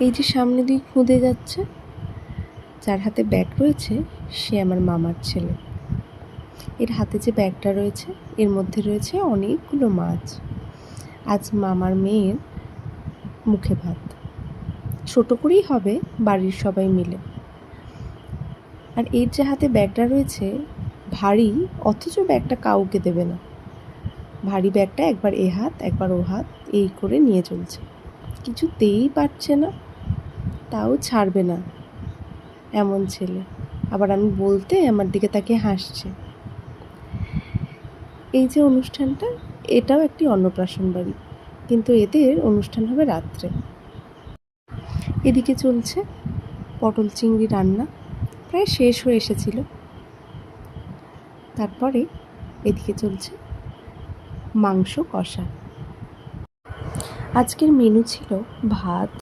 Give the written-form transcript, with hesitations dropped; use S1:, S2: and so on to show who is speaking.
S1: এই যে সামনে দিয়ে খুঁদে যাচ্ছে, যার হাতে ব্যাগ রয়েছে সে আমার মামার ছেলে। এর হাতে যে ব্যাগটা রয়েছে এর মধ্যে রয়েছে অনেকগুলো মাছ। আজ মামার মেয়ের মুখে ভাত, ছোট করেই হবে, বাড়ির সবাই মিলে। আর এর যে হাতে ব্যাগটা রয়েছে ভারী, অথচ ব্যাগটা কাউকে দেবে না। ভারী ব্যাগটা একবার এ হাত একবার ও হাত এই করে নিয়ে চলছে, কিছুতেই পারছে না, তাও ছাড়বে না এমন ছেলে। আবার আমি বলতে আমার দিকে তাকিয়ে হাসছে। এই যে অনুষ্ঠানটা, এটাও একটি অন্নপ্রাশন বাড়ি, কিন্তু এদের অনুষ্ঠান হবে রাত্রে। এদিকে চলছে পটল চিংড়ি রান্না, প্রায় শেষ হয়ে এসেছিল। তারপরে এদিকে চলছে মাংস কষা। আজকের মেনু ছিল ভাত,